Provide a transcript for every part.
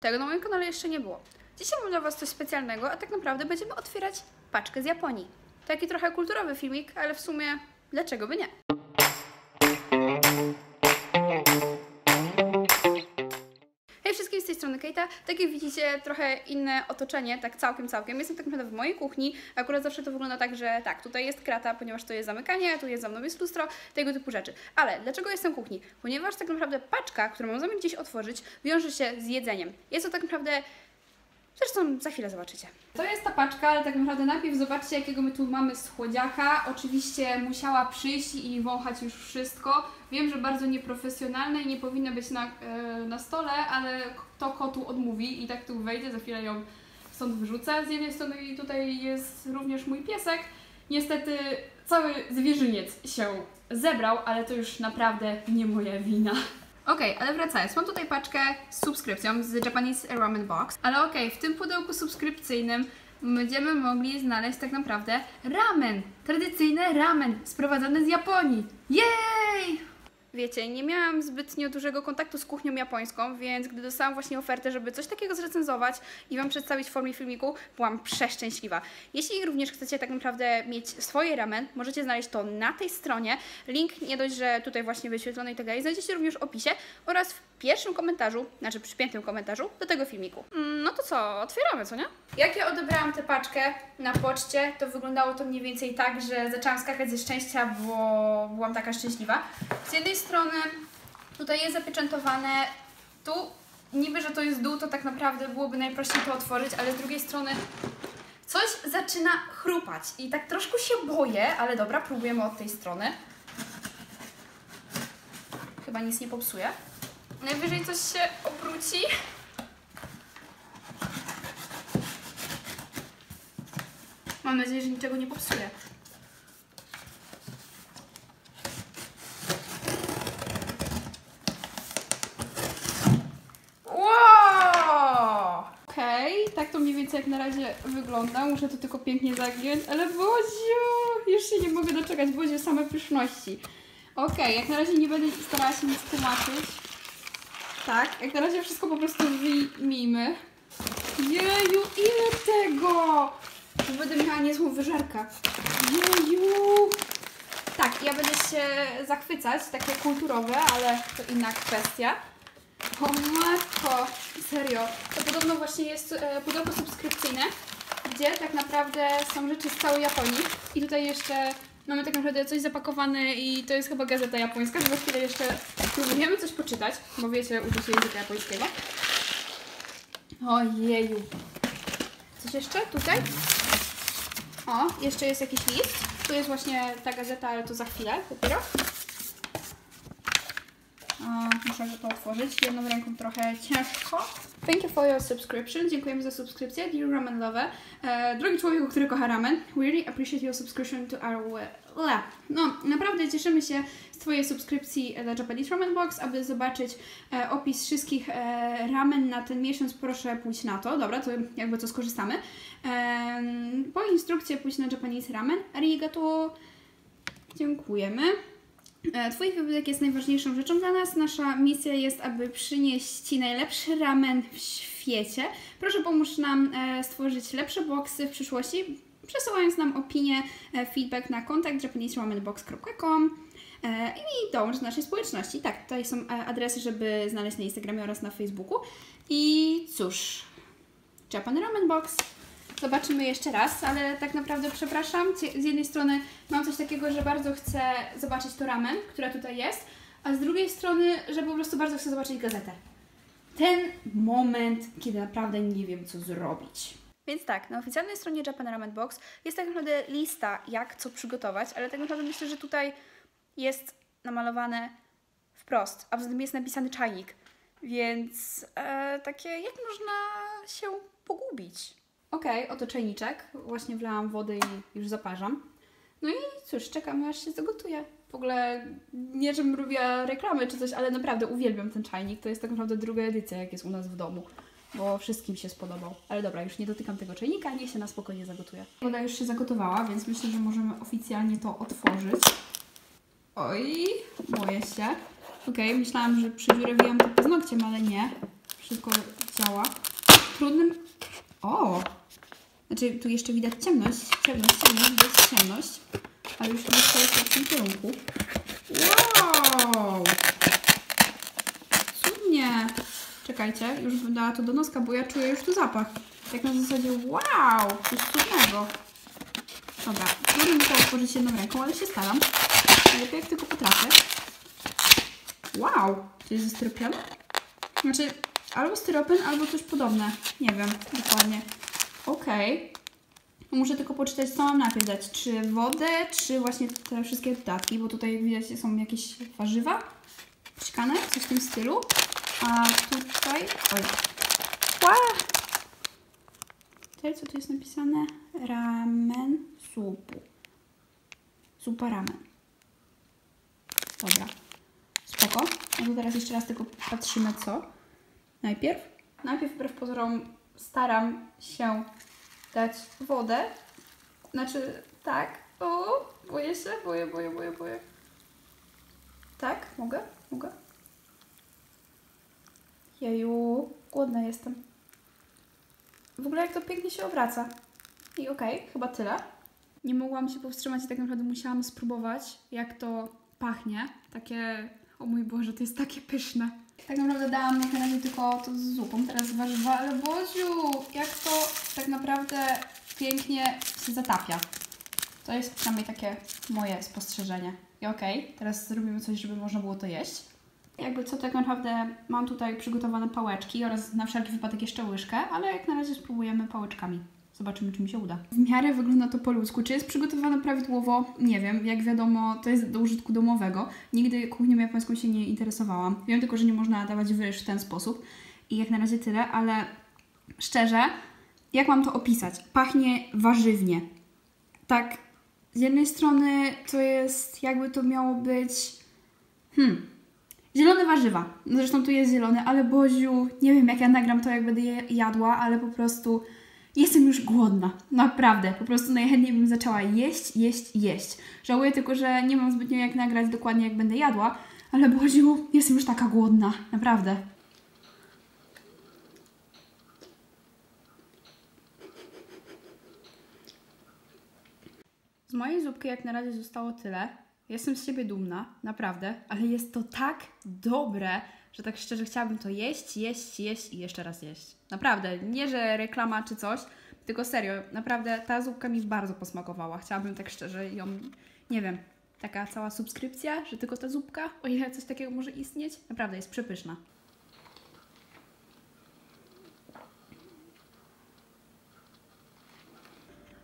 Tego na moim kanale jeszcze nie było. Dzisiaj mam dla Was coś specjalnego, a tak naprawdę będziemy otwierać paczkę z Japonii. Taki trochę kulturowy filmik, ale w sumie dlaczego by nie? Hej wszystkim, z tej strony Kejta. Tak jak widzicie, trochę inne otoczenie, tak całkiem. Jestem tak naprawdę w mojej kuchni. Akurat zawsze to wygląda tak, że tak, tutaj jest krata, ponieważ to jest zamykanie, a tu jest za mną jest lustro, tego typu rzeczy. Ale dlaczego jestem w kuchni? Ponieważ tak naprawdę paczka, którą mam zamiar gdzieś otworzyć, wiąże się z jedzeniem. Jest to tak naprawdę... Zresztą za chwilę zobaczycie. To jest ta paczka, ale tak naprawdę najpierw zobaczcie, jakiego my tu mamy słodziaka. Oczywiście musiała przyjść i wąchać już wszystko. Wiem, że bardzo nieprofesjonalne i nie powinno być na stole, ale to kotu odmówi i tak tu wejdzie, za chwilę ją stąd wyrzucę. Z jednej strony tutaj jest również mój piesek. Niestety cały zwierzyniec się zebrał, ale to już naprawdę nie moja wina. Okej, ale wracając, mam tutaj paczkę z subskrypcją z Japanese Ramen Box, ale okej, w tym pudełku subskrypcyjnym będziemy mogli znaleźć tak naprawdę ramen, tradycyjny ramen sprowadzony z Japonii. Jej! Wiecie, nie miałam zbytnio dużego kontaktu z kuchnią japońską, więc gdy dostałam właśnie ofertę, żeby coś takiego zrecenzować i Wam przedstawić w formie filmiku, byłam przeszczęśliwa. Jeśli również chcecie tak naprawdę mieć swoje ramen, możecie znaleźć to na tej stronie. Link nie dość, że tutaj właśnie wyświetlony i tak dalej, znajdziecie również w opisie oraz w pierwszym komentarzu, znaczy przypiętym komentarzu do tego filmiku. No to co, otwieramy, co nie? Jak ja odebrałam tę paczkę na poczcie, to wyglądało to mniej więcej tak, że zaczęłam skakać ze szczęścia, bo byłam taka szczęśliwa. Z jednej strony tutaj jest zapieczętowane, tu niby, że to jest dół, to tak naprawdę byłoby najprościej to otworzyć, ale z drugiej strony coś zaczyna chrupać i tak troszkę się boję, ale dobra, próbujemy od tej strony. Chyba nic nie popsuje. Najwyżej coś się obróci. Mam nadzieję, że niczego nie popsuje. Wow! Okej, tak to mniej więcej jak na razie wygląda. Muszę to tylko pięknie zagiąć, ale Boziu! Już się nie mogę doczekać, Boziu, same pyszności. Okej, jak na razie nie będę starała się nic tłumaczyć. Tak, jak na razie wszystko po prostu wyjmijmy. Jeju, ile tego! Już będę miała niezłą wyżerkę. Jeju! Tak, ja będę się zachwycać, takie kulturowe, ale to inna kwestia. O matko, serio. To podobno właśnie jest pudełko subskrypcyjne, gdzie tak naprawdę są rzeczy z całej Japonii. I tutaj jeszcze mamy tak naprawdę coś zapakowane i to jest chyba gazeta japońska, że za chwilę jeszcze próbujemy coś poczytać, bo wiecie, uczę się języka japońskiego. Ojeju. Coś jeszcze tutaj? O, jeszcze jest jakiś list. Tu jest właśnie ta gazeta, ale to za chwilę dopiero. Muszę to otworzyć. Jedną ręką trochę ciężko. Thank you for your subscription. Dziękujemy za subskrypcję. Dear Ramen Lover. Drogi człowieku, który kocha ramen. We really appreciate your subscription to our lab. No, naprawdę cieszymy się z Twojej subskrypcji do Japanese Ramen Box. Aby zobaczyć opis wszystkich ramen na ten miesiąc, proszę pójdź na to. Dobra, to jakby co skorzystamy. Po instrukcję pójdź na Japanese Ramen. Arigato. Dziękujemy. Twój wybytek jest najważniejszą rzeczą dla nas. Nasza misja jest, aby przynieść Ci najlepszy ramen w świecie. Proszę pomóż nam stworzyć lepsze boxy w przyszłości, przesyłając nam opinię, feedback na kontakt japaneseramenbox.com i dołącz do naszej społeczności. Tak, tutaj są adresy, żeby znaleźć na Instagramie oraz na Facebooku. I cóż, Japan Ramen Box. Zobaczymy jeszcze raz, ale tak naprawdę przepraszam, z jednej strony mam coś takiego, że bardzo chcę zobaczyć to ramen, która tutaj jest, a z drugiej strony, że po prostu bardzo chcę zobaczyć gazetę. Ten moment, kiedy naprawdę nie wiem, co zrobić. Więc tak, na oficjalnej stronie Japan Ramen Box jest tak naprawdę lista, jak co przygotować, ale tak naprawdę myślę, że tutaj jest namalowane wprost, a w tym jest napisany czajnik, więc takie, jak można się pogubić. Okej, oto czajniczek. Właśnie wlałam wodę i już zaparzam. No i cóż, czekamy aż się zagotuje. W ogóle nie, żebym robiła reklamy czy coś, ale naprawdę uwielbiam ten czajnik. To jest tak naprawdę druga edycja, jak jest u nas w domu. Bo wszystkim się spodobał. Ale dobra, już nie dotykam tego czajnika, niech się na spokojnie zagotuje. Woda już się zagotowała, więc myślę, że możemy oficjalnie to otworzyć. Oj, boję się. Okej, myślałam, że przydziurawiłam to paznokciem, ale nie. Wszystko działa. W trudnym... O! Znaczy, tu jeszcze widać ciemność, widać ciemność. Ale już chyba stoi w tym kierunku. Wow! Cudnie! Czekajcie, już bym dała to do noska, bo ja czuję już tu zapach. Tak na zasadzie, wow! Coś cudnego. Dobra, trudno mi to otworzyć jedną ręką, ale się staram. Najlepiej jak tylko potrafię. Wow! To jest ze styropianu? Znaczy, albo styropian, albo coś podobne. Nie wiem dokładnie. Okej. Muszę tylko poczytać, co mam najpierw dać. Czy wodę, czy właśnie te wszystkie dodatki, bo tutaj jak widać są jakieś warzywa psikane, coś w tym stylu. A tutaj... Oj. Tutaj co tu jest napisane? Ramen supu. Supa ramen. Dobra. Spoko. No to teraz jeszcze raz tylko patrzymy co. Najpierw wbrew pozorom staram się dać wodę. Znaczy, tak. O, boję się, boję. Tak, mogę? Jeju, głodna jestem. W ogóle jak to pięknie się obraca. I okej, chyba tyle. Nie mogłam się powstrzymać i tak naprawdę musiałam spróbować, jak to pachnie. Takie, o mój Boże, to jest takie pyszne. Tak naprawdę dałam jak na razie tylko to z zupą, teraz warzywa, ale Boziu, jak to tak naprawdę pięknie się zatapia. To jest przynajmniej takie moje spostrzeżenie. I okej, teraz zrobimy coś, żeby można było to jeść. Jakby co, tak naprawdę mam tutaj przygotowane pałeczki oraz na wszelki wypadek jeszcze łyżkę, ale jak na razie spróbujemy pałeczkami. Zobaczymy, czy mi się uda. W miarę wygląda to po ludzku. Czy jest przygotowane prawidłowo? Nie wiem. Jak wiadomo, to jest do użytku domowego. Nigdy kuchnią japońską się nie interesowałam. Wiem tylko, że nie można dawać ryż w ten sposób. I jak na razie tyle, ale szczerze, jak mam to opisać? Pachnie warzywnie. Tak, z jednej strony to jest, jakby to miało być... Zielone warzywa. Zresztą tu jest zielone, ale Boziu, nie wiem jak ja nagram to, jak będę je jadła, ale po prostu jestem już głodna. Naprawdę. Po prostu najchętniej bym zaczęła jeść. Żałuję tylko, że nie mam zbytnio jak nagrać dokładnie jak będę jadła, ale Boziu, jestem już taka głodna. Naprawdę. Z mojej zupki jak na razie zostało tyle. Jestem z siebie dumna, naprawdę, ale jest to tak dobre, że tak szczerze chciałabym to jeść i jeszcze raz jeść. Naprawdę, nie że reklama czy coś, tylko serio, naprawdę ta zupka mi bardzo posmakowała. Chciałabym tak szczerze ją, nie wiem, taka cała subskrypcja, że tylko ta zupka, o ile coś takiego może istnieć, naprawdę jest przepyszna.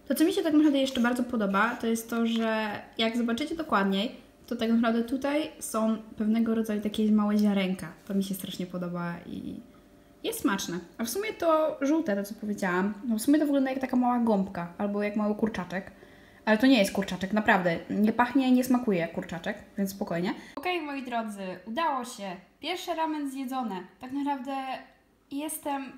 To, co mi się tak naprawdę jeszcze bardzo podoba, to jest to, że jak zobaczycie dokładniej, to tak naprawdę tutaj są pewnego rodzaju takie małe ziarenka. To mi się strasznie podoba i jest smaczne. A w sumie to żółte, to co powiedziałam, no w sumie to wygląda jak taka mała gąbka albo jak mały kurczaczek. Ale to nie jest kurczaczek, naprawdę. Nie pachnie, nie smakuje jak kurczaczek, więc spokojnie. Okej, moi drodzy, udało się. Pierwsze ramen zjedzone. Tak naprawdę jestem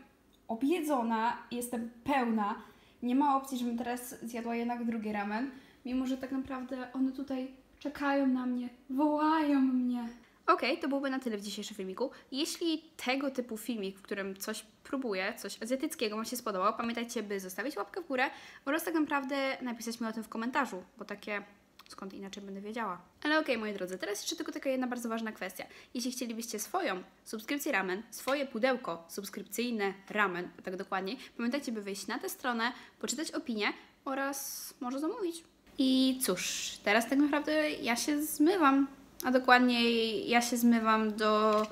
objedzona, jestem pełna. Nie ma opcji, żebym teraz zjadła jednak drugi ramen, mimo że tak naprawdę one tutaj czekają na mnie, wołają mnie. Okej, to byłby na tyle w dzisiejszym filmiku. Jeśli tego typu filmik, w którym coś próbuję, coś azjatyckiego Wam się spodobał, pamiętajcie, by zostawić łapkę w górę oraz tak naprawdę napisać mi o tym w komentarzu, bo takie... skąd inaczej będę wiedziała. Ale okej, moi drodzy, teraz jeszcze tylko taka jedna bardzo ważna kwestia. Jeśli chcielibyście swoją subskrypcję ramen, swoje pudełko subskrypcyjne ramen, tak dokładniej, pamiętajcie, by wejść na tę stronę, poczytać opinię oraz może zamówić. I cóż, teraz tak naprawdę ja się zmywam, a dokładniej ja się zmywam do,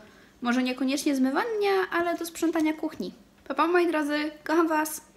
może niekoniecznie zmywania, ale do sprzątania kuchni. Pa, pa, moi drodzy, kocham Was!